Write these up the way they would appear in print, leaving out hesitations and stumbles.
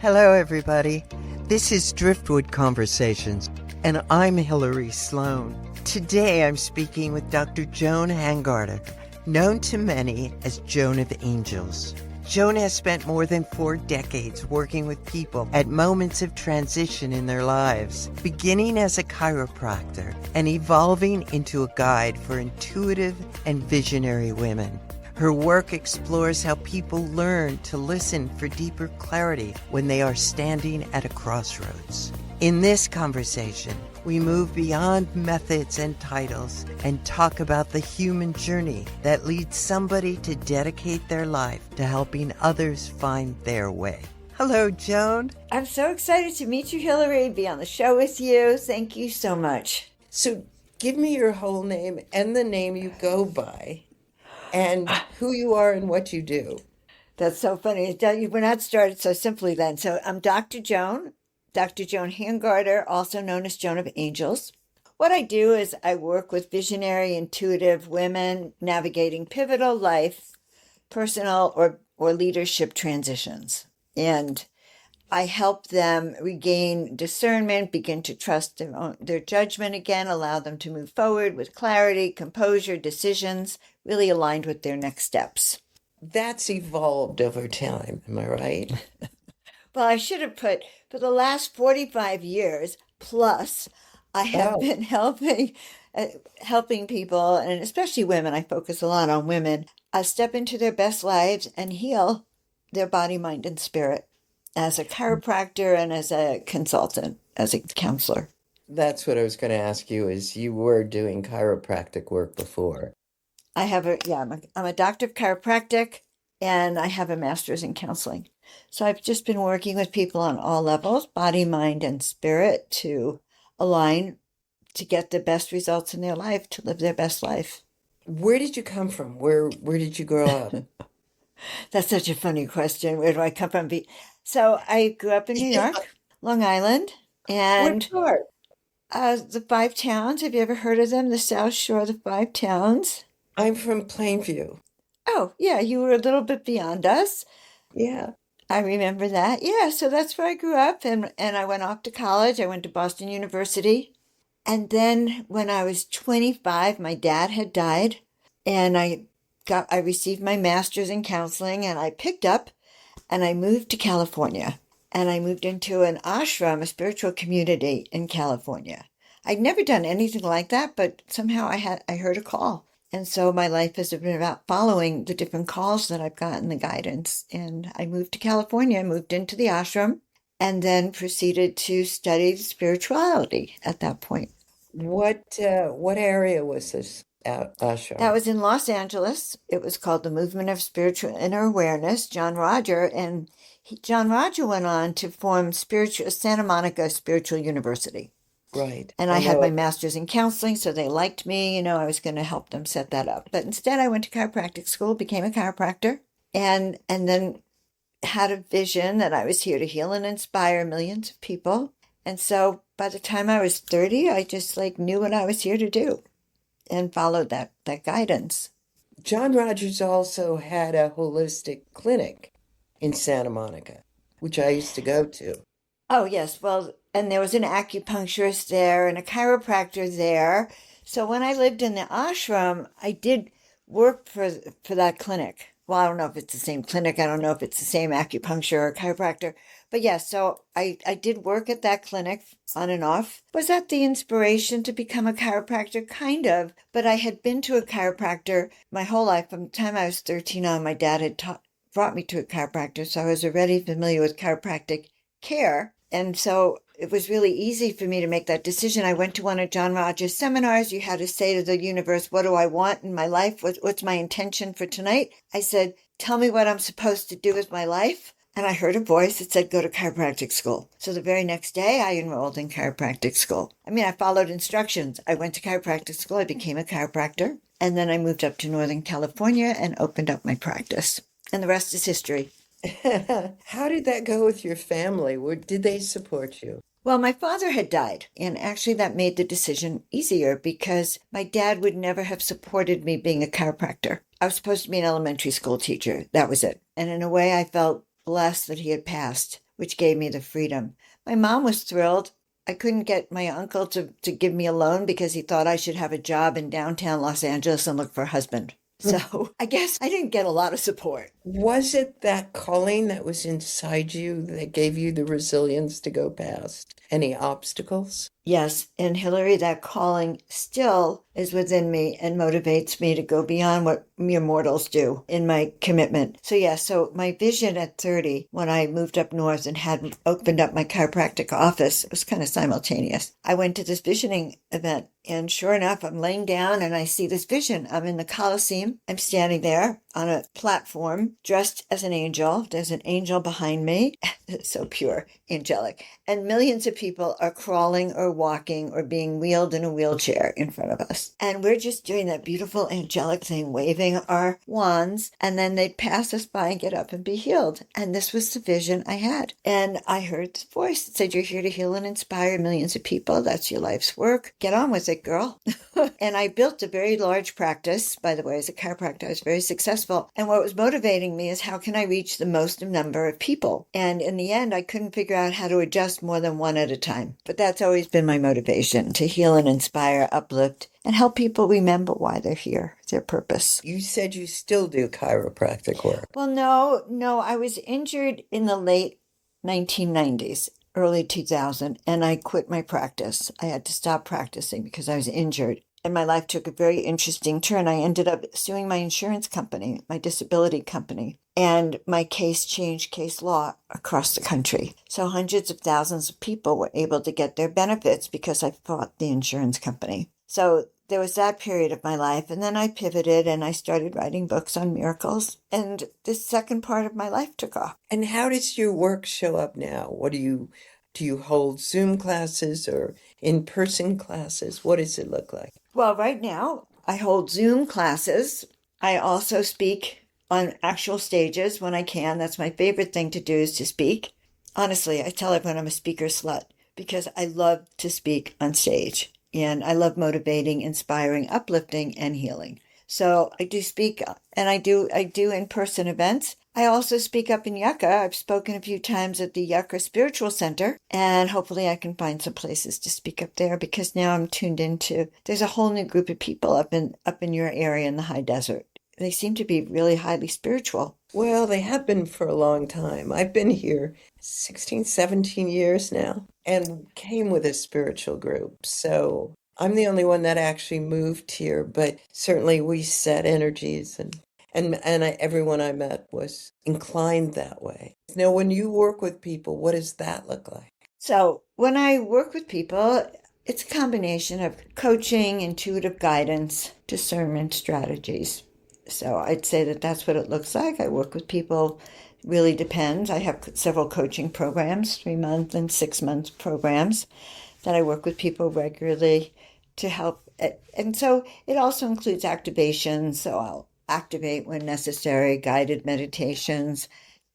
Hello, everybody. This is Driftwood Conversations, and I'm Hilary Sloan. Today, I'm speaking with Dr. Joan Hangarter, known to many as Joan of Angels. Joan has spent more than 4 decades working with people at moments of transition in their lives, beginning as a chiropractor and evolving into a guide for intuitive and visionary women. Her work explores how people learn to listen for deeper clarity when they are standing at a crossroads. In this conversation, we move beyond methods and titles and talk about the human journey that leads somebody to dedicate their life to helping others find their way. Hello, Joan. I'm so excited to meet you, Hilary, be on the show with you. Thank you so much. So give me your whole name and the name you go by and who you are and what you do. That's so funny. We're not started so simply then. So I'm Dr. Joan Hangarter, also known as Joan of Angels. What I do is I work with visionary, intuitive women navigating pivotal life, personal or leadership transitions. And I help them regain discernment, begin to trust their judgment again, allow them to move forward with clarity, composure, decisions, really aligned with their next steps. That's evolved over time, am I right? Well, I should have put, for the last 45 years plus, I have been helping people, and especially women, I focus a lot on women, step into their best lives and heal their body, mind, and spirit as a chiropractor and as a consultant, as a counselor. That's what I was going to ask you, is you were doing chiropractic work before. I'm a doctor of chiropractic, and I have a master's in counseling. So I've just been working with people on all levels, body, mind, and spirit, to align to get the best results in their life, to live their best life. Where did you come from? Where did you grow up? That's such a funny question. Where do I come from? So I grew up in New York, Long Island, and What part? The Five Towns. Have you ever heard of them? The South Shore of the Five Towns. I'm from Plainview. Oh, yeah, you were a little bit beyond us. Yeah. I remember that. Yeah, so that's where I grew up, and I went off to college. I went to Boston University. And then when I was 25, my dad had died, and I received my master's in counseling, and I picked up and I moved to California. And I moved into an ashram, a spiritual community in California. I'd never done anything like that, but somehow I heard a call. And so my life has been about following the different calls that I've gotten, the guidance. And I moved to California, moved into the ashram, and then proceeded to study spirituality at that point. What area was this ashram? That was in Los Angeles. It was called the Movement of Spiritual Inner Awareness, John Roger. And John Roger went on to form Santa Monica Spiritual University. Right. And I had my master's in counseling, so they liked me. I was going to help them set that up. But instead, I went to chiropractic school, became a chiropractor, and then had a vision that I was here to heal and inspire millions of people. And so by the time I was 30, I just knew what I was here to do and followed that guidance. John Rogers also had a holistic clinic in Santa Monica, which I used to go to. Oh, yes. Well, and there was an acupuncturist there and a chiropractor there. So when I lived in the ashram, I did work for that clinic. Well, I don't know if it's the same clinic. I don't know if it's the same acupuncture or chiropractor. But yes, so I did work at that clinic on and off. Was that the inspiration to become a chiropractor? Kind of. But I had been to a chiropractor my whole life. From the time I was 13 on, my dad had brought me to a chiropractor. So I was already familiar with chiropractic care. And so it was really easy for me to make that decision. I went to one of John Rogers' seminars. You had to say to the universe, what do I want in my life? What's my intention for tonight? I said, tell me what I'm supposed to do with my life. And I heard a voice that said, go to chiropractic school. So the very next day, I enrolled in chiropractic school. I followed instructions. I went to chiropractic school. I became a chiropractor. And then I moved up to Northern California and opened up my practice. And the rest is history. How did that go with your family? Did they support you? Well, my father had died, and actually that made the decision easier because my dad would never have supported me being a chiropractor. I was supposed to be an elementary school teacher. That was it. And in a way, I felt blessed that he had passed. which gave me the freedom. My mom was thrilled. I couldn't get my uncle to give me a loan because he thought I should have a job in downtown Los Angeles and look for a husband. So I guess I didn't get a lot of support. Was it that calling that was inside you that gave you the resilience to go past any obstacles? Yes, and Hillary, that calling still is within me and motivates me to go beyond what mere mortals do in my commitment. So yes, so my vision at 30, when I moved up north and had opened up my chiropractic office, it was kind of simultaneous. I went to this visioning event, and sure enough, I'm laying down and I see this vision. I'm in the Coliseum. I'm standing there on a platform dressed as an angel. There's an angel behind me. It's so pure, angelic. And millions of people are crawling or walking or being wheeled in a wheelchair in front of us. And we're just doing that beautiful angelic thing, waving our wands, and then they'd pass us by and get up and be healed. And this was the vision I had. And I heard this voice that said, "You're here to heal and inspire millions of people. That's your life's work. Get on with it, girl." And I built a very large practice. By the way, as a chiropractor, I was very successful. And what was motivating me is how can I reach the most number of people? And in the end, I couldn't figure out how to adjust more than one at a time. But that's always been my motivation, to heal and inspire, uplift, and help people remember why they're here, their purpose. You said you still do chiropractic work. Well, no, I was injured in the late 1990s, early 2000, and I quit my practice. I had to stop practicing because I was injured. And my life took a very interesting turn. I ended up suing my insurance company, my disability company, and my case changed case law across the country. So hundreds of thousands of people were able to get their benefits because I fought the insurance company. So there was that period of my life, and then I pivoted and I started writing books on miracles, and this second part of my life took off. And how does your work show up now? What do you hold Zoom classes or in-person classes? What does it look like? Well, right now I hold Zoom classes. I also speak on actual stages when I can. That's my favorite thing to do, is to speak. Honestly, I tell everyone I'm a speaker slut because I love to speak on stage. And I love motivating, inspiring, uplifting, and healing. So I do speak, and I do in-person events. I also speak up in Yucca. I've spoken a few times at the Yucca Spiritual Center, and hopefully I can find some places to speak up there, because now I'm tuned into, there's a whole new group of people up in your area in the high desert. They seem to be really highly spiritual. Well, they have been for a long time. I've been here 16, 17 years now and came with a spiritual group. So I'm the only one that actually moved here, but certainly we set energies and everyone I met was inclined that way. Now, when you work with people, what does that look like? So when I work with people, it's a combination of coaching, intuitive guidance, discernment strategies. So I'd say that that's what it looks like. I work with people, really depends. I have several coaching programs, 3-month and 6-month programs that I work with people regularly to help. And so it also includes activation. So I'll activate when necessary, guided meditations,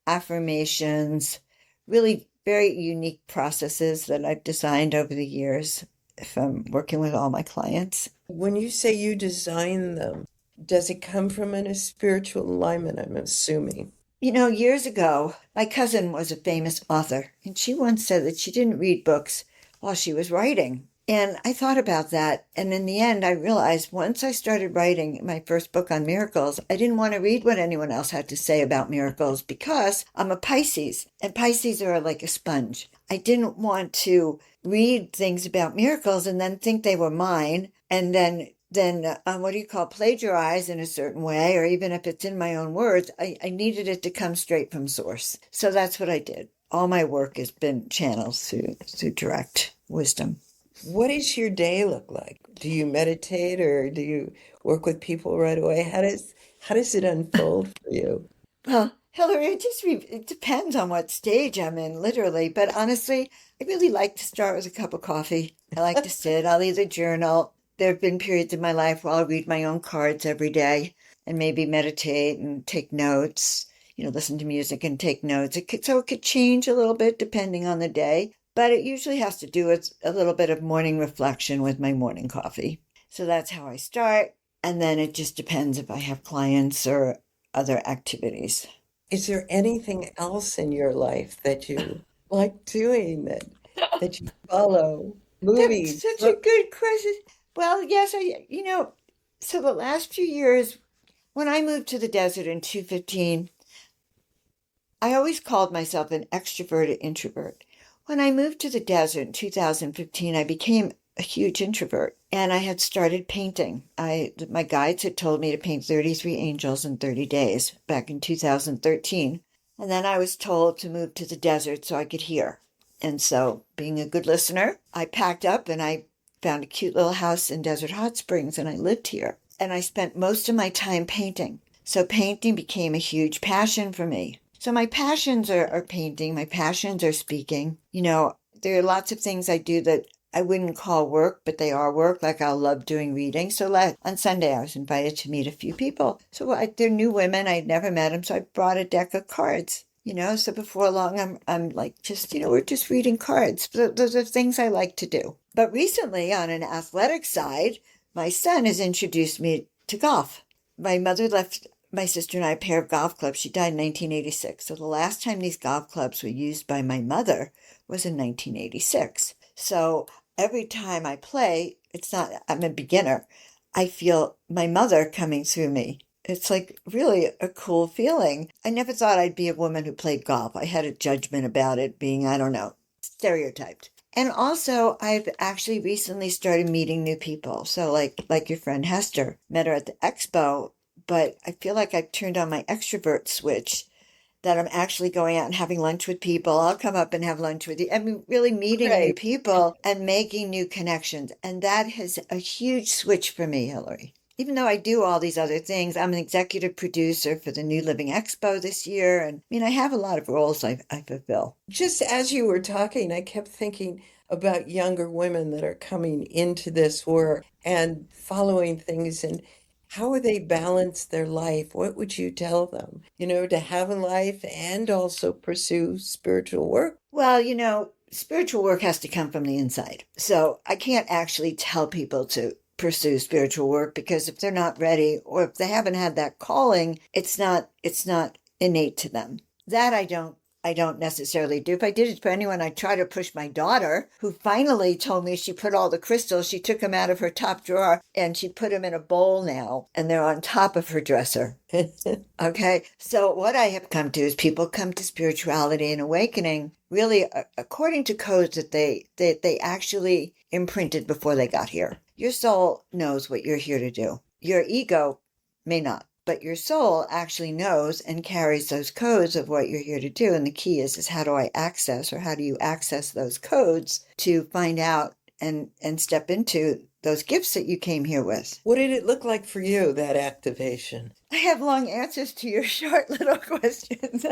affirmations, really very unique processes that I've designed over the years from working with all my clients. When you say you design them, does it come from a spiritual alignment, I'm assuming? You know, years ago, my cousin was a famous author, and she once said that she didn't read books while she was writing. And I thought about that, and in the end, I realized once I started writing my first book on miracles, I didn't want to read what anyone else had to say about miracles because I'm a Pisces, and Pisces are like a sponge. I didn't want to read things about miracles and then think they were mine, and then plagiarize in a certain way, or even if it's in my own words, I needed it to come straight from source. So that's what I did. All my work has been channeled through direct wisdom. What does your day look like? Do you meditate or do you work with people right away? How does it unfold for you? Well, Hillary, it depends on what stage I'm in, literally. But honestly, I really like to start with a cup of coffee. I like to sit. I'll either journal. There have been periods in my life where I'll read my own cards every day and maybe meditate and take notes, listen to music and take notes. So it could change a little bit depending on the day, but it usually has to do with a little bit of morning reflection with my morning coffee. So that's how I start. And then it just depends if I have clients or other activities. Is there anything else in your life that you like doing that you follow That's movies? such a good question. Well, yes, so the last few years, when I moved to the desert in 2015, I always called myself an extroverted introvert. When I moved to the desert in 2015, I became a huge introvert and I had started painting. My guides had told me to paint 33 angels in 30 days back in 2013. And then I was told to move to the desert so I could hear. And so, being a good listener, I packed up and I found a cute little house in Desert Hot Springs and I lived here. And I spent most of my time painting. So, painting became a huge passion for me. So my passions are painting, my passions are speaking. There are lots of things I do that I wouldn't call work, but they are work. Like I love doing reading. So on Sunday, I was invited to meet a few people. So they're new women. I'd never met them. So I brought a deck of cards. So before long, I'm like, we're just reading cards. Those are things I like to do. But recently, on an athletic side, my son has introduced me to golf. My mother left my sister and I a pair of golf clubs. She died in 1986. So the last time these golf clubs were used by my mother was in 1986. So every time I play, I'm a beginner. I feel my mother coming through me. It's like really a cool feeling. I never thought I'd be a woman who played golf. I had a judgment about it being, I don't know, stereotyped. And also, I've actually recently started meeting new people. So like your friend Hester, met her at the expo, but I feel like I've turned on my extrovert switch, that I'm actually going out and having lunch with people. I'll come up and have lunch with you. I mean, really meeting new Great. people and making new connections. And that has a huge switch for me, Hillary. Even though I do all these other things, I'm an executive producer for the New Living Expo this year. And I have a lot of roles I fulfill. Just as you were talking, I kept thinking about younger women that are coming into this work and following things, and how would they balance their life? What would you tell them, to have a life and also pursue spiritual work? Well, spiritual work has to come from the inside. So I can't actually tell people to pursue spiritual work, because if they're not ready or if they haven't had that calling, it's not innate to them. That I don't necessarily do. If I did it for anyone, I'd try to push my daughter, who finally told me she put all the crystals, she took them out of her top drawer and she put them in a bowl now, and they're on top of her dresser. Okay. So what I have come to is people come to spirituality and awakening really according to codes that they actually imprinted before they got here. Your soul knows what you're here to do. Your ego may not, but your soul actually knows and carries those codes of what you're here to do. And the key is how do I access, or how do you access those codes to find out and step into those gifts that you came here with? What did it look like for you, that activation? I have long answers to your short little questions.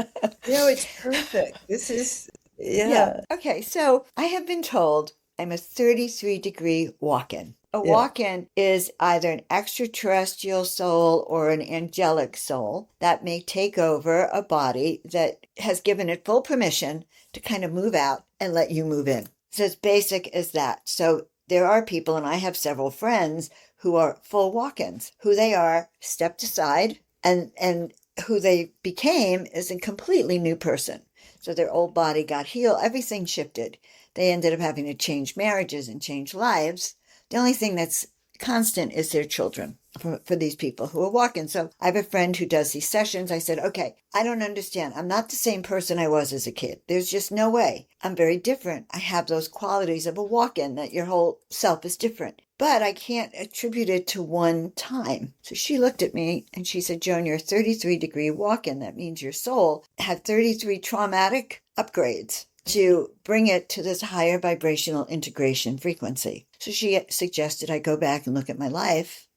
It's perfect. This is, yeah. Okay, so I have been told I'm a 33-degree walk-in. A Yeah. walk-in is either an extraterrestrial soul or an angelic soul that may take over a body that has given it full permission to kind of move out and let you move in. So it's basic as that. So there are people, and I have several friends who are full walk-ins. Who they are stepped aside, and who they became is a completely new person. So their old body got healed. Everything shifted. They ended up having to change marriages and change lives. The only thing that's constant is their children for these people who are walking. So I have a friend who does these sessions. I said, okay, I don't understand. I'm not the same person I was as a kid. There's just no way. I'm very different. I have those qualities of a walk-in, that your whole self is different. But I can't attribute it to one time. So she looked at me and she said, Joan, you're a 33-degree walk-in. That means your soul had 33 traumatic upgrades to bring it to this higher vibrational integration frequency. So she suggested I go back and look at my life,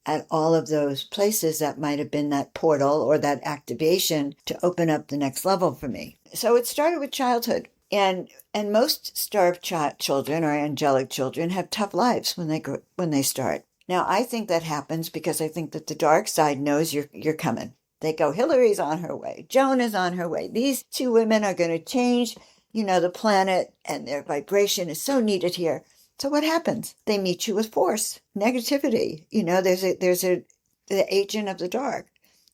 at all of those places that might have been that portal or that activation to open up the next level for me. So it started with childhood. And most starved children or angelic children have tough lives when they start. Now, I think that happens because I think that the dark side knows you're coming. They go, Hillary's on her way. Joan is on her way. These two women are going to change, the planet, and their vibration is so needed here. So what happens? They meet you with force, negativity. There's the agent of the dark.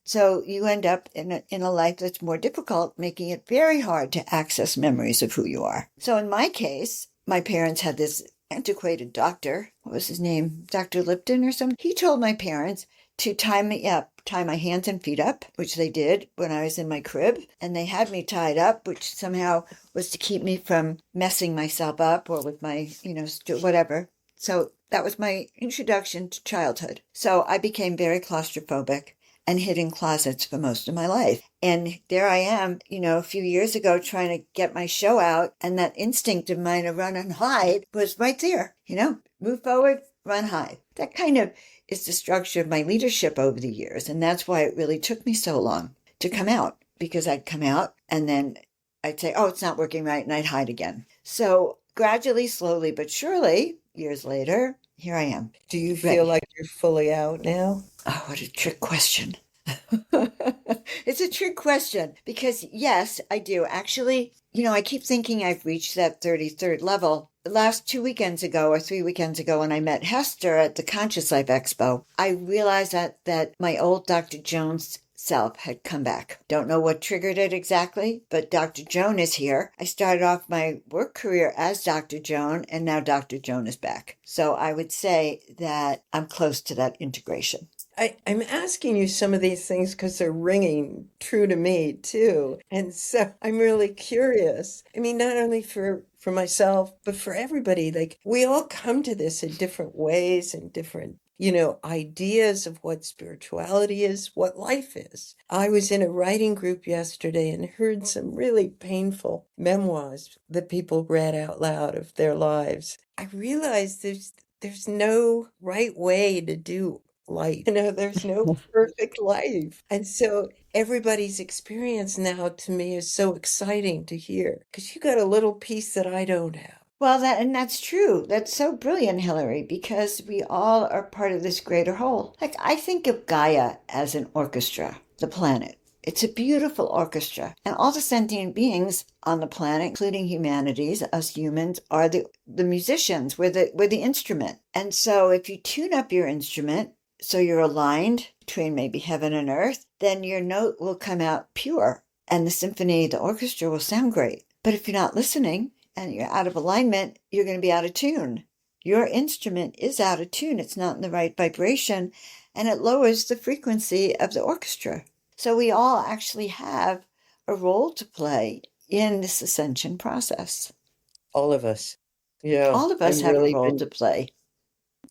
So you end up in a life that's more difficult, making it very hard to access memories of who you are. So in my case, my parents had this antiquated doctor. What was his name? Dr. Lipton or something. He told my parents to tie me up, tie my hands and feet up, which they did when I was in my crib. And they had me tied up, which somehow was to keep me from messing myself up or with my, whatever. So that was my introduction to childhood. So I became very claustrophobic and hid in closets for most of my life. And there I am, a few years ago trying to get my show out, and that instinct of mine to run and hide was right there, move forward, run, hide. That kind of is the structure of my leadership over the years. And that's why it really took me so long to come out, because I'd come out and then I'd say, oh, it's not working right, and I'd hide again. So gradually, slowly, but surely, years later, here I am. Do you feel Ready. like you're fully out now? Oh, what a trick question. It's a trick question because, yes, I do. Actually, I keep thinking I've reached that 33rd level. The last 2 weekends ago or 3 weekends ago when I met Hester at the Conscious Life Expo, I realized that my old Dr. Jones self had come back. Don't know what triggered it exactly, but Dr. Joan is here. I started off my work career as Dr. Joan, and now Dr. Joan is back. So I would say that I'm close to that integration. I'm asking you some of these things because they're ringing true to me too. And so I'm really curious. I mean, not only for myself, but for everybody. Like, we all come to this in different ways and different ideas of what spirituality is, what life is. I was in a writing group yesterday and heard some really painful memoirs that people read out loud of their lives. I realized there's no right way to do life. There's no perfect life. And so everybody's experience now to me is so exciting to hear because you got a little piece that I don't have. Well, that's true. That's so brilliant, Hillary, because we all are part of this greater whole. Like, I think of Gaia as an orchestra, the planet. It's a beautiful orchestra. And all the sentient beings on the planet, including humanities, us humans, are the musicians. We're the instrument. And so if you tune up your instrument so you're aligned between maybe heaven and earth, then your note will come out pure and the symphony, the orchestra will sound great. But if you're not listening, and you're out of alignment, you're going to be out of tune. Your instrument is out of tune. It's not in the right vibration, and it lowers the frequency of the orchestra. So we all actually have a role to play in this ascension process. All of us. Yeah. All of us have a role to play.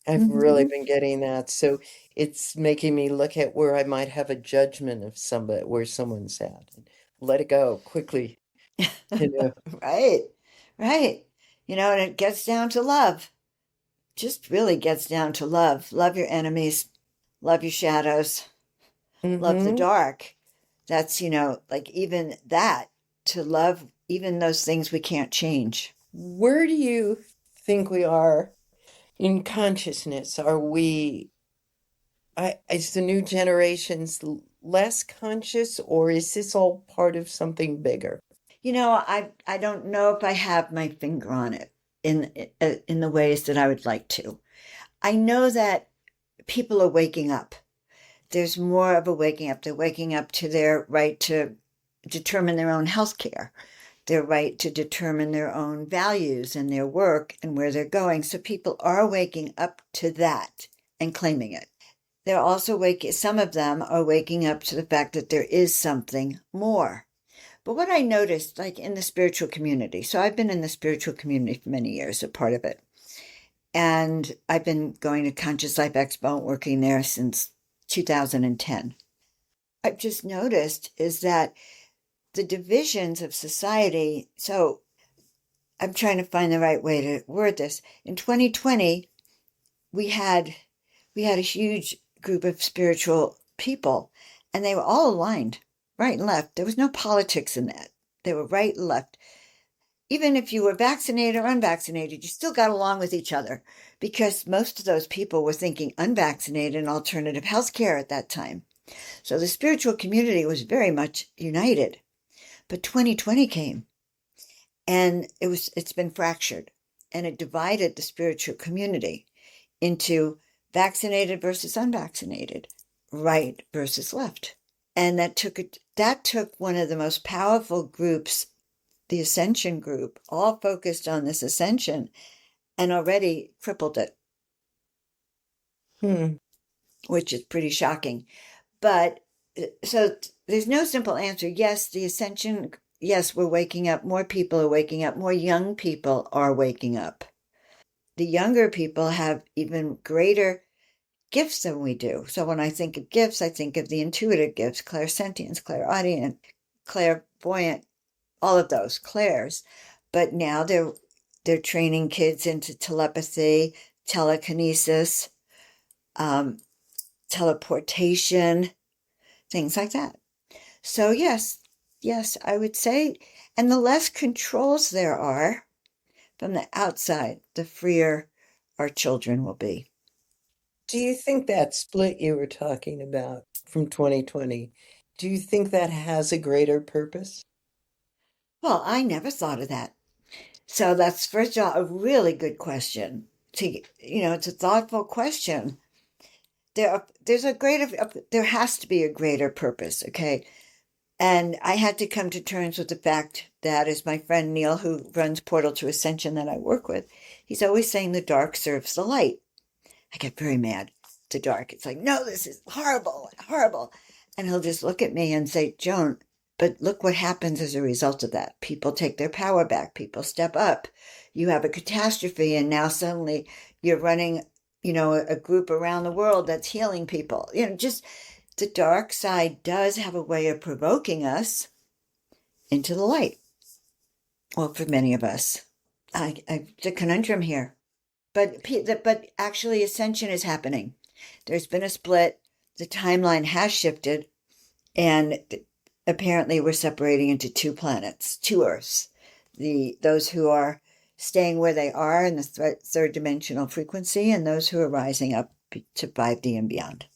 I've really been getting that. So it's making me look at where I might have a judgment of somebody, where someone's at. Let it go quickly. Right. Right. And it gets down to love. Just really gets down to love. Love your enemies. Love your shadows. Love the dark. That's, like even that, to love even those things we can't change. Where do you think we are in consciousness? Are we, is the new generations less conscious, or is this all part of something bigger? I don't know if I have my finger on it in the ways that I would like to. I know that people are waking up. There's more of a waking up. They're waking up to their right to determine their own health care, their right to determine their own values and their work and where they're going. So people are waking up to that and claiming it. They're also some of them are waking up to the fact that there is something more. But what I noticed, like in the spiritual community, so I've been in the spiritual community for many years, a part of it. And I've been going to Conscious Life Expo, working there since 2010. I've just noticed is that the divisions of society, so I'm trying to find the right way to word this. In 2020, we had a huge group of spiritual people, and they were all aligned. Right and left. There was no politics in that. They were right and left. Even if you were vaccinated or unvaccinated, you still got along with each other because most of those people were thinking unvaccinated and alternative health care at that time. So the spiritual community was very much united. But 2020 came and it's been fractured, and it divided the spiritual community into vaccinated versus unvaccinated, right versus left. And that took one of the most powerful groups, the Ascension group, all focused on this ascension, and already crippled it, Hmm. which is pretty shocking. But so there's no simple answer. Yes, the ascension, yes, we're waking up. More people are waking up. More young people are waking up. The younger people have even greater gifts than we do. So when I think of gifts, I think of the intuitive gifts, clairsentience, clairaudient, clairvoyant, all of those clairs. But now they're training kids into telepathy, telekinesis, teleportation, things like that. So yes, I would say, and the less controls there are from the outside, the freer our children will be. Do you think that split you were talking about from 2020, do you think that has a greater purpose? Well, I never thought of that. So that's first of all a really good question. It's a thoughtful question. There has to be a greater purpose. Okay, and I had to come to terms with the fact that, as my friend Neil, who runs Portal to Ascension that I work with, he's always saying the dark serves the light. I get very mad. The dark. It's like, no, this is horrible, horrible. And he'll just look at me and say, Joan, but look what happens as a result of that. People take their power back. People step up. You have a catastrophe, and now suddenly you're running, a group around the world that's healing people. Just the dark side does have a way of provoking us into the light. Well, for many of us, the conundrum here. But actually, ascension is happening. There's been a split. The timeline has shifted, and apparently, we're separating into two planets, two Earths. Those who are staying where they are in the third dimensional frequency, and those who are rising up to 5D and beyond.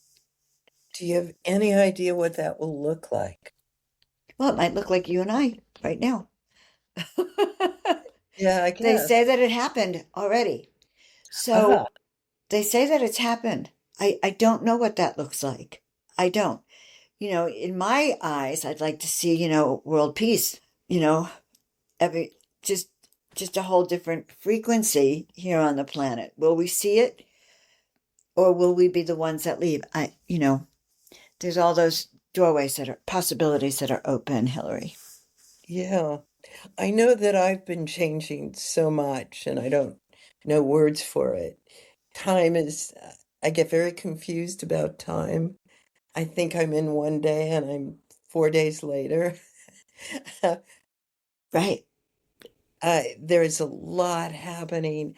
Do you have any idea what that will look like? Well, it might look like you and I right now. Yeah, I They guess. say that it happened already. Ah, So they say that it's happened. I don't know what that looks like. I don't. In my eyes, I'd like to see, world peace, every just a whole different frequency here on the planet. Will we see it, or will we be the ones that leave? There's all those doorways that are possibilities that are open, Hillary. yeah. I know that I've been changing so much and I don't know words for it. Time is, I get very confused about time. I think I'm in one day and I'm 4 days later. Right. There's a lot happening.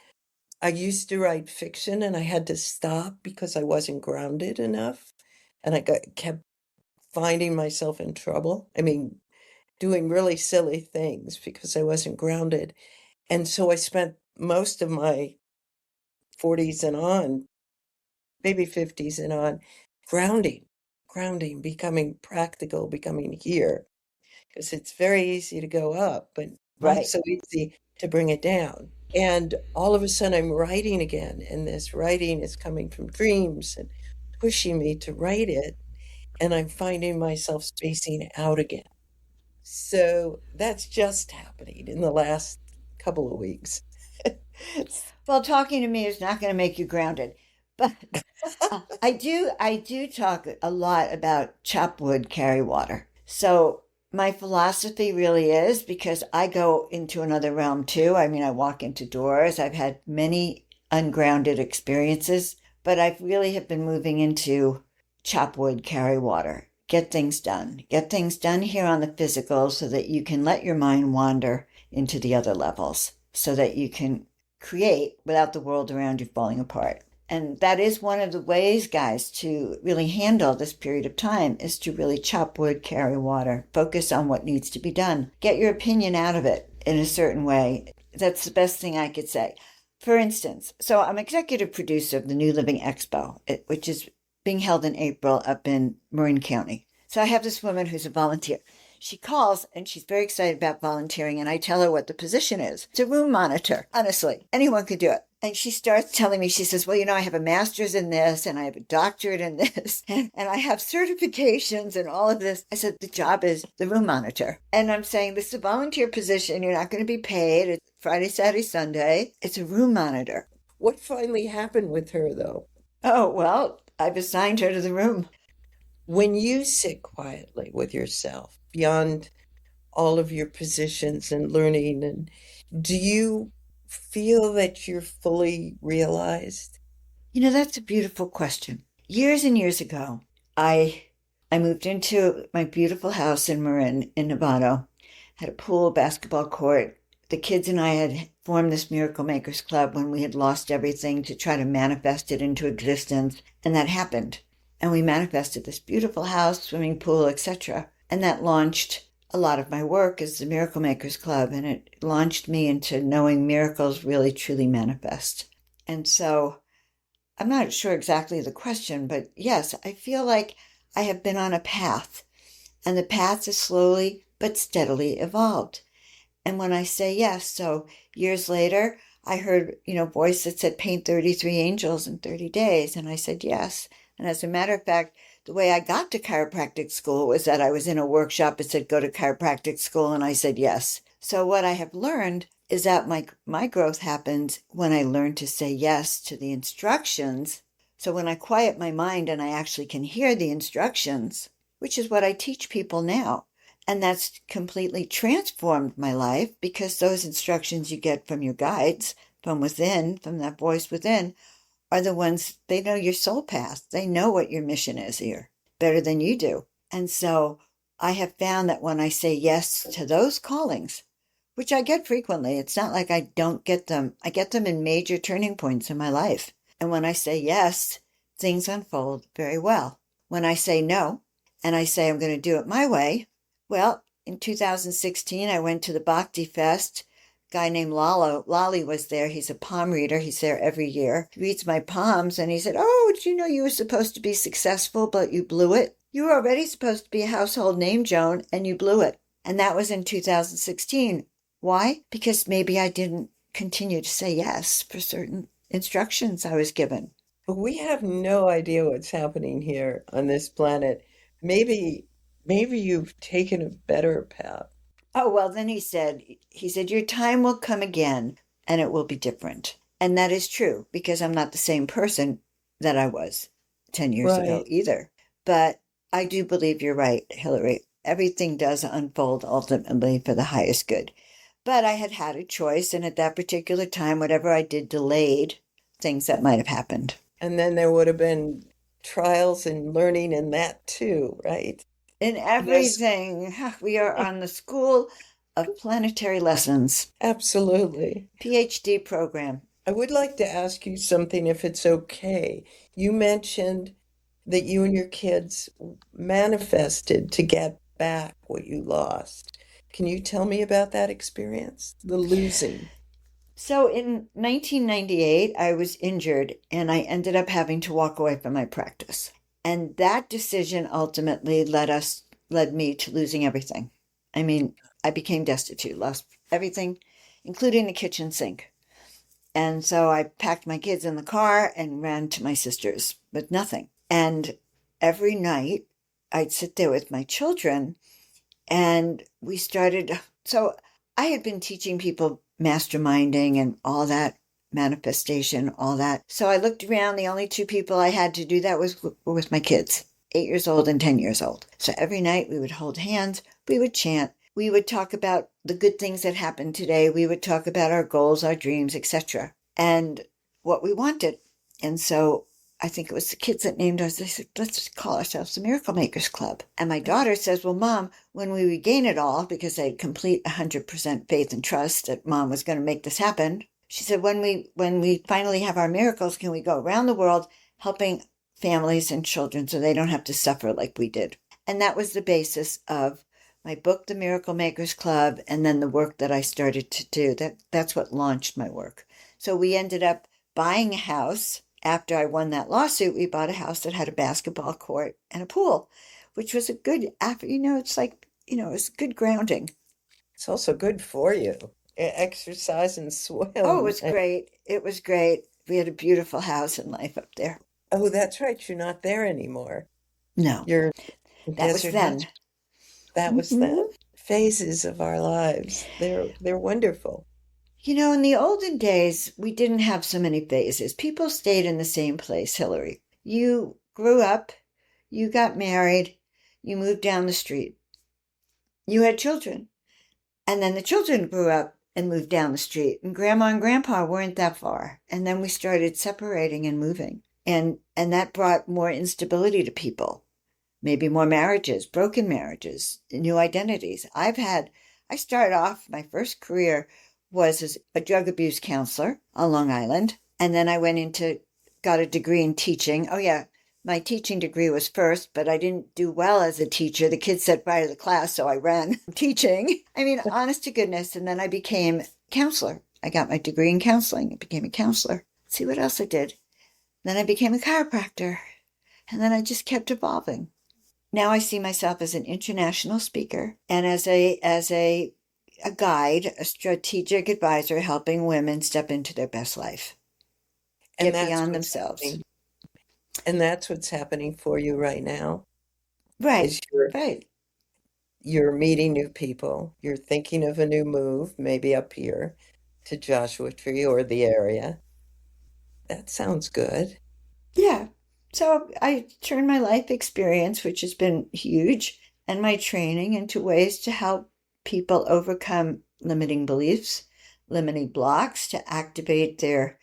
I used to write fiction and I had to stop because I wasn't grounded enough. And kept finding myself in trouble. I mean, doing really silly things because I wasn't grounded. And so I spent most of my 40s and on, maybe 50s and on, grounding, becoming practical, becoming here. Because it's very easy to go up, but not Right. so easy to bring it down. And all of a sudden, I'm writing again, and this writing is coming from dreams and pushing me to write it. And I'm finding myself spacing out again. So that's just happening in the last couple of weeks. Well, talking to me is not going to make you grounded, but I do talk a lot about chop wood, carry water. So my philosophy really is, because I go into another realm too. I mean, I walk into doors. I've had many ungrounded experiences, but I really have been moving into chop wood, carry water. Get things done. Get things done here on the physical so that you can let your mind wander into the other levels, so that you can create without the world around you falling apart. And that is one of the ways, guys, to really handle this period of time, is to really chop wood, carry water, focus on what needs to be done, get your opinion out of it in a certain way. That's the best thing I could say. For instance, so I'm executive producer of the New Living Expo, which is being held in April up in Marin County. So I have this woman who's a volunteer. She calls and she's very excited about volunteering. And I tell her what the position is. It's a room monitor. Honestly, anyone could do it. And she starts telling me, she says, well, I have a master's in this and I have a doctorate in this and I have certifications and all of this. I said, the job is the room monitor. And I'm saying, this is a volunteer position. You're not going to be paid. It's Friday, Saturday, Sunday. It's a room monitor. What finally happened with her, though? Oh, well, I've assigned her to the room. When you sit quietly with yourself, beyond all of your positions and learning, and do you feel that you're fully realized? That's a beautiful question. Years and years ago, I moved into my beautiful house in Marin in Nevada, had a pool, basketball court. The kids and I had formed this Miracle Makers Club when we had lost everything to try to manifest it into existence. And that happened. And we manifested this beautiful house, swimming pool, etc. And that launched a lot of my work as the Miracle Makers Club. And it launched me into knowing miracles really, truly manifest. And so I'm not sure exactly the question, but yes, I feel like I have been on a path. And the path has slowly but steadily evolved. And when I say yes, so years later, I heard, a voice that said, paint 33 angels in 30 days. And I said, yes. And as a matter of fact, the way I got to chiropractic school was that I was in a workshop that said, go to chiropractic school. And I said, yes. So what I have learned is that my growth happens when I learn to say yes to the instructions. So when I quiet my mind and I actually can hear the instructions, which is what I teach people now. And that's completely transformed my life because those instructions you get from your guides, from within, from that voice within, are the ones, they know your soul path. They know what your mission is here better than you do. And so I have found that when I say yes to those callings, which I get frequently, it's not like I don't get them. I get them in major turning points in my life. And when I say yes, things unfold very well. When I say no, and I say I'm going to do it my way, well, in 2016, I went to the Bhakti Fest. A guy named Lali was there. He's a palm reader. He's there every year. He reads my palms, and he said, oh, did you know you were supposed to be successful, but you blew it? You were already supposed to be a household name, Joan, and you blew it. And that was in 2016. Why? Because maybe I didn't continue to say yes for certain instructions I was given. But we have no idea what's happening here on this planet. Maybe you've taken a better path. Oh, well, then he said, your time will come again and it will be different. And that is true because I'm not the same person that I was 10 years ago either. But I do believe you're right, Hillary. Everything does unfold ultimately for the highest good. But I had a choice. And at that particular time, whatever I did delayed things that might have happened. And then there would have been trials and learning in that too, right? In everything. We are on the School of Planetary Lessons. Absolutely. PhD program. I would like to ask you something if it's okay. You mentioned that you and your kids manifested to get back what you lost. Can you tell me about that experience, the losing? So in 1998, I was injured and I ended up having to walk away from my practice. And that decision ultimately led me to losing everything. I mean, I became destitute, lost everything, including the kitchen sink. And so I packed my kids in the car and ran to my sister's with nothing. And every night I'd sit there with my children and we started. So I had been teaching people masterminding and all that, manifestation, all that. So I looked around. The only two people I had to do that were with my kids, 8 years old and 10 years old. So every night we would hold hands, we would chant, we would talk about the good things that happened today. We would talk about our goals, our dreams, etc., and what we wanted. And so I think it was the kids that named us. They said, let's call ourselves the Miracle Makers Club. And my daughter says, well, Mom, when we regain it all, because they had complete 100% faith and trust that Mom was going to make this happen. She said, when we finally have our miracles, can we go around the world helping families and children so they don't have to suffer like we did? And that was the basis of my book, The Miracle Makers Club, and then the work that I started to do. That's what launched my work. So we ended up buying a house. After I won that lawsuit, we bought a house that had a basketball court and a pool, which was a good, it's like it's good grounding. It's also good for you. Exercise and Oh, it swim. was great. It was great. We had a beautiful house and life up there. Oh, that's right. You're not there anymore. No, You're in that was Desert House. then. That was Hmm. then. Phases of our lives. They're wonderful. In the olden days, we didn't have so many phases. People stayed in the same place, Hillary. You grew up, you got married, you moved down the street, you had children, and then the children grew up and moved down the street, and grandma and grandpa weren't that far. And then we started separating and moving. And that brought more instability to people, maybe more marriages, broken marriages, new identities. I started off, my first career was as a drug abuse counselor on Long Island. And then I got a degree in teaching. Oh, yeah, my teaching degree was first, but I didn't do well as a teacher. The kids said bye to the class, so I ran teaching. I mean, honest to goodness. And then I became a counselor. I got my degree in counseling and became a counselor. Let's see what else I did. Then I became a chiropractor. And then I just kept evolving. Now I see myself as an international speaker and as a guide, a strategic advisor helping women step into their best life, And get that's beyond what's themselves. happening. And that's what's happening for you right now. Right, Is right. you're meeting new people. You're thinking of a new move, maybe up here to Joshua Tree or the area. That sounds good. Yeah. So I turned my life experience, which has been huge, and my training into ways to help people overcome limiting beliefs, limiting blocks, to activate their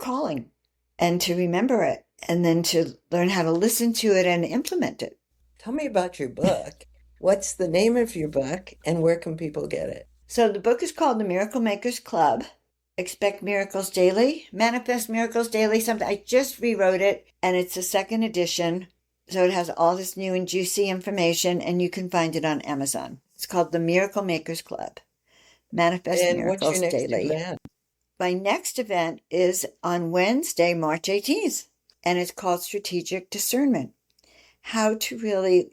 calling and to remember it and then to learn how to listen to it and implement it. Tell me about your book. What's the name of your book and where can people get it? So the book is called The Miracle Makers Club. Expect Miracles Daily, Manifest Miracles Daily, something. I just rewrote it and it's a second edition. So it has all this new and juicy information and you can find it on Amazon. It's called The Miracle Makers Club, Manifest And what's your Miracles next Daily. event? My next event is on Wednesday, March 18th, and it's called Strategic Discernment, how to really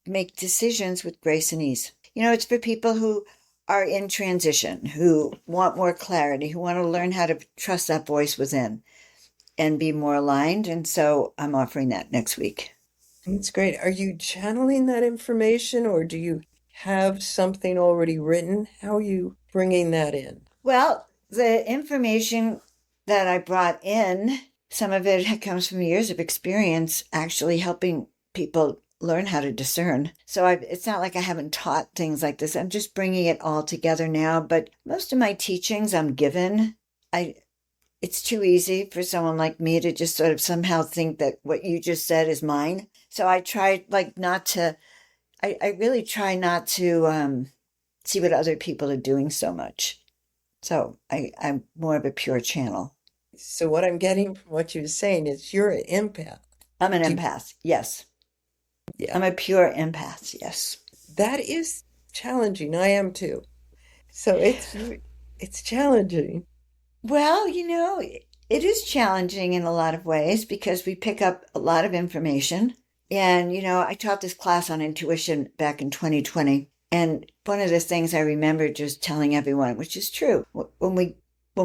make decisions with grace and ease. It's for people who are in transition, who want more clarity, who want to learn how to trust that voice within and be more aligned. And so I'm offering that next week. That's great. Are you channeling that information or do you have something already written? How are you bringing that in? Well, the information that I brought in, some of it comes from years of experience actually helping people learn how to discern. So it's not like I haven't taught things like this. I'm just bringing it all together now. But most of my teachings I'm given, it's too easy for someone like me to just sort of somehow think that what you just said is mine. So I try not to, I really try not to see what other people are doing so much. So I'm more of a pure channel. So what I'm getting from what you're saying is you're an empath. I'm an Do you- empath, yes. yeah, I'm a pure empath, yes. that is challenging. I am too. So it's challenging. Well, it is challenging in a lot of ways because we pick up a lot of information. And, I taught this class on intuition back in 2020. And one of the things I remember just telling everyone, which is true, when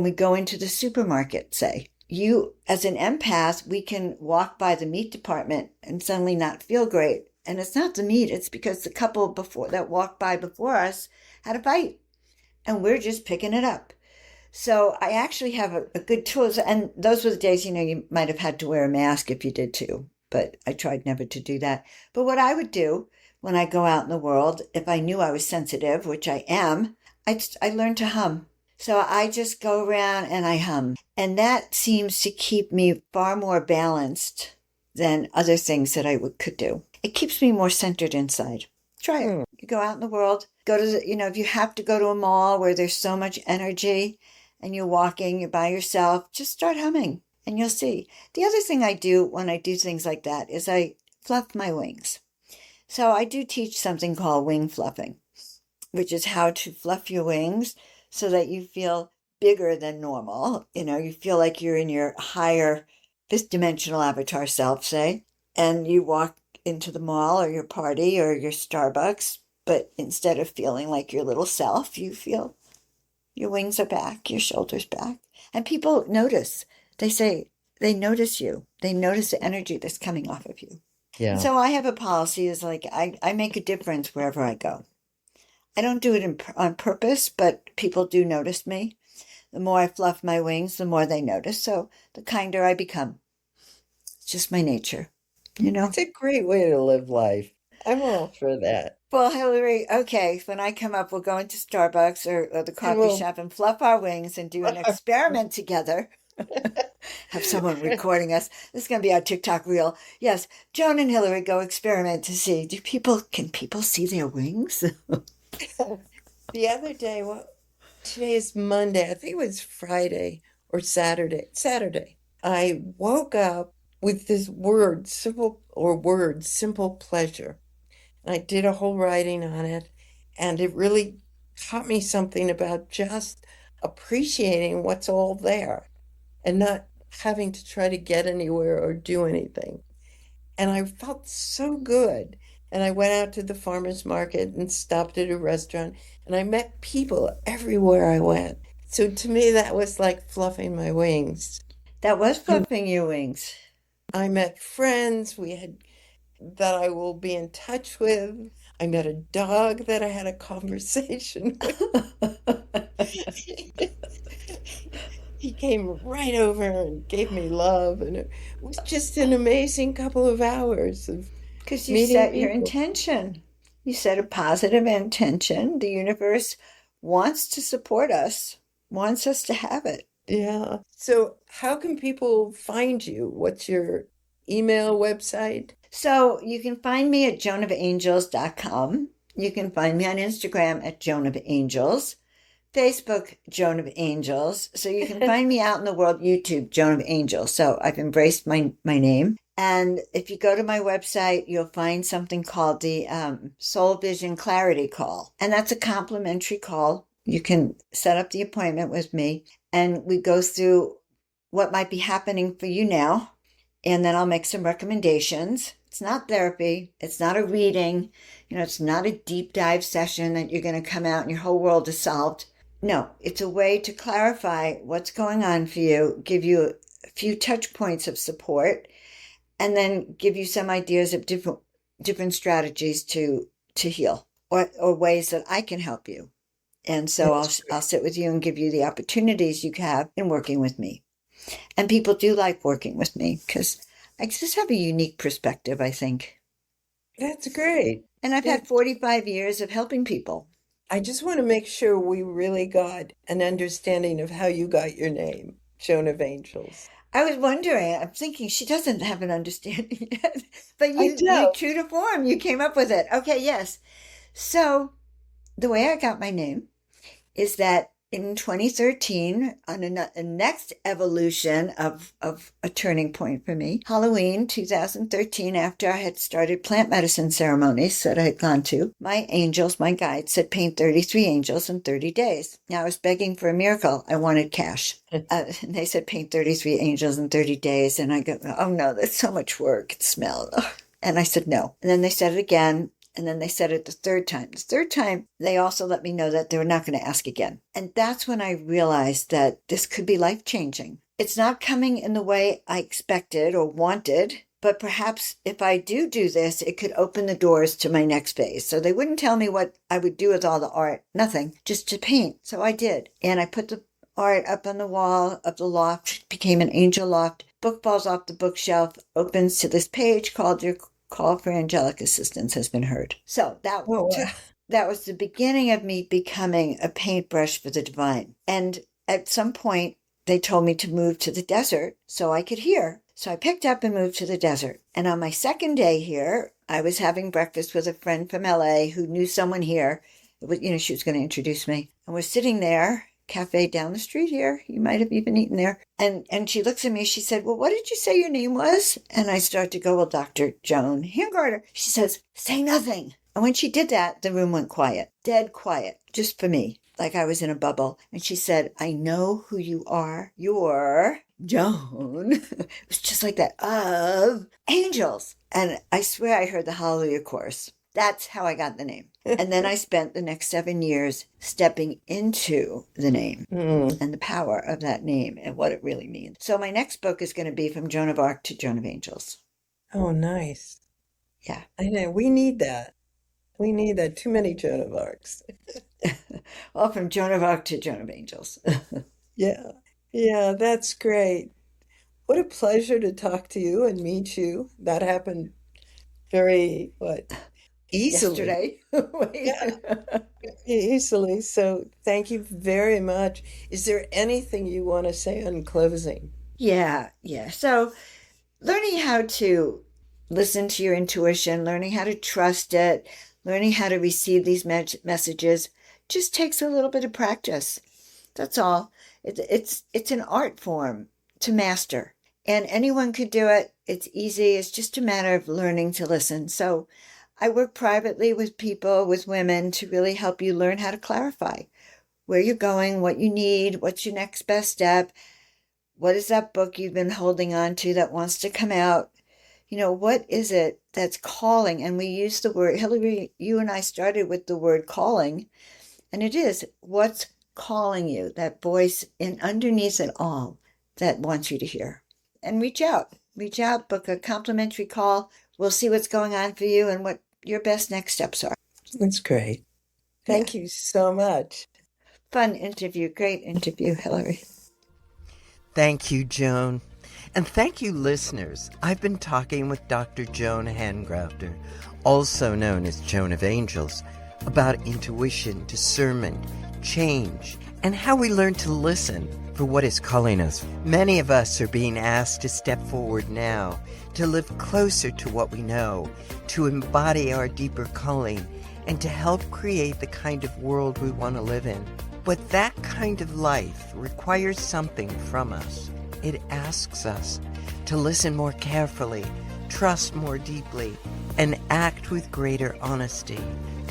we go into the supermarket, say, you as an empath, we can walk by the meat department and suddenly not feel great. And it's not the meat, it's because the couple before that walked by before us had a fight and we're just picking it up. So I actually have a good tool. And those were the days, you might have had to wear a mask if you did too, but I tried never to do that. But what I would do when I go out in the world, if I knew I was sensitive, which I am, I learned to hum. So I just go around and I hum. And that seems to keep me far more balanced than other things that I could do. It keeps me more centered inside. Try it. You go out in the world, go to if you have to go to a mall where there's so much energy and you're walking, you're by yourself, just start humming and you'll see. The other thing I do when I do things like that is I fluff my wings. So I do teach something called wing fluffing, which is how to fluff your wings so that you feel bigger than normal. You feel like you're in your higher fifth dimensional avatar self, say, and you walk into the mall or your party or your Starbucks, But instead of feeling like your little self, you feel your wings are back, your shoulders back. And people notice. They say they notice you. They notice the energy that's coming off of you. And Yeah. so I have a policy is like I make a difference wherever I go. I don't do it on purpose, but people do notice me. The more I fluff my wings, the more they notice. So the kinder I become. It's just my nature, you know? It's a great way to live life. I'm all for that. Well, Hillary, okay, when I come up, we'll go into Starbucks or the And coffee shop and fluff our wings and do an experiment together. Have someone recording us. This is going to be our TikTok reel. Yes, Joan and Hillary go experiment to see, can people see their wings? The other day, well, today is Monday. I think it was Friday or Saturday. Saturday. I woke up with this simple pleasure. And I did a whole writing on it, and it really taught me something about just appreciating what's all there and not having to try to get anywhere or do anything. And I felt so good. And I went out to the farmer's market and stopped at a restaurant, and I met people everywhere I went. So to me, that was like fluffing my wings. That was fluffing your wings. I met friends that I will be in touch with. I met a dog that I had a conversation with. He came right over and gave me love, and it was just an amazing couple of hours of Because you meeting set your people. intention. You set a positive intention. The universe wants to support us, wants us to have it. Yeah. So how can people find you? What's your email website? So you can find me at joanofangels.com. You can find me on Instagram at Joan of Angels. Facebook, Joan of Angels. So you can find me out in the world, YouTube, Joan of Angels. So I've embraced my name. And if you go to my website, you'll find something called the Soul Vision Clarity Call. And that's a complimentary call. You can set up the appointment with me, and we go through what might be happening for you now. And then I'll make some recommendations. It's not therapy. It's not a reading. It's not a deep dive session that you're going to come out and your whole world is solved. No, it's a way to clarify what's going on for you, give you a few touch points of support, and then give you some ideas of different strategies to heal or ways that I can help you. And so I'll sit with you and give you the opportunities you have in working with me. And people do like working with me because I just have a unique perspective, I think. That's great. And I've had 45 years of helping people. I just want to make sure we really got an understanding of how you got your name, Joan of Angels. I was wondering, I'm thinking she doesn't have an understanding yet, but I you do. true to form, you came up with it. Okay, yes. So the way I got my name is that in 2013, on a next evolution of a turning point for me, Halloween 2013, after I had started plant medicine ceremonies that I had gone to, my angels, my guides said, paint 33 angels in 30 days. Now I was begging for a miracle. I wanted cash. And they said, paint 33 angels in 30 days. And I go, oh no, that's so much work. It smells. And I said, no. And then they said it again. And then they said it the third time. The third time, they also let me know that they were not going to ask again. And that's when I realized that this could be life-changing. It's not coming in the way I expected or wanted, but perhaps if I do this, it could open the doors to my next phase. So they wouldn't tell me what I would do with all the art, nothing, just to paint. So I did. And I put the art up on the wall of the loft, it became an angel loft. Book falls off the bookshelf, opens to this page called Your Call for Angelic Assistance Has Been Heard. So that was the beginning of me becoming a paintbrush for the divine. And at some point, they told me to move to the desert so I could hear. So I picked up and moved to the desert. And on my second day here, I was having breakfast with a friend from LA who knew someone here. It was, she was going to introduce me. And we're sitting there, cafe down the street here. You might have even eaten there. And she looks at me. She said, well, what did you say your name was? And I start to go, well, Dr. Joan Hangarter. She says, say nothing. And when she did that, the room went quiet, dead quiet, just for me, like I was in a bubble. And she said, I know who you are. You're Joan. It was just like that, of angels. And I swear I heard the Hallelujah chorus. That's how I got the name. And then I spent the next 7 years stepping into the name and the power of that name and what it really means. So my next book is going to be From Joan of Arc to Joan of Angels. Oh, nice. Yeah. I know. We need that. We need that. Too many Joan of Arcs. Well, From Joan of Arc to Joan of Angels. Yeah. Yeah, that's great. What a pleasure to talk to you and meet you. That happened very, easily. Yesterday. Yeah, easily. So thank you very much. Is there anything you want to say in closing? Yeah. So learning how to listen to your intuition, learning how to trust it, learning how to receive these messages just takes a little bit of practice. That's all. It's an art form to master, and anyone could do it. It's easy. It's just a matter of learning to listen. So I work privately with people, with women, to really help you learn how to clarify where you're going, what you need, what's your next best step. What is that book you've been holding on to that wants to come out? What is it that's calling? And we use the word, Hillary, you and I started with the word calling, and it is what's calling you, that voice in underneath it all that wants you to hear. And reach out, book a complimentary call. We'll see what's going on for you and what your best next steps are. That's great. Thank you so much. Fun interview, great interview, Hillary. Thank you, Joan. And thank you, listeners. I've been talking with Dr. Joan Hangarter, also known as Joan of Angels, about intuition, discernment, change, and how we learn to listen for what is calling us. Many of us are being asked to step forward now, to live closer to what we know, to embody our deeper calling, and to help create the kind of world we want to live in. But that kind of life requires something from us. It asks us to listen more carefully, trust more deeply, and act with greater honesty.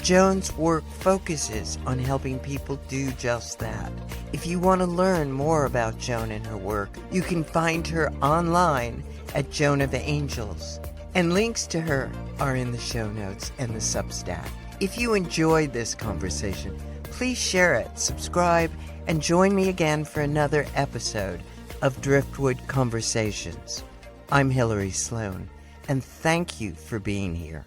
Joan's work focuses on helping people do just that. If you want to learn more about Joan and her work, you can find her online at Joan of Angels, and links to her are in the show notes and the Substack. If you enjoyed this conversation, please share it, subscribe, and join me again for another episode of Driftwood Conversations. I'm Hillary Sloan, and thank you for being here.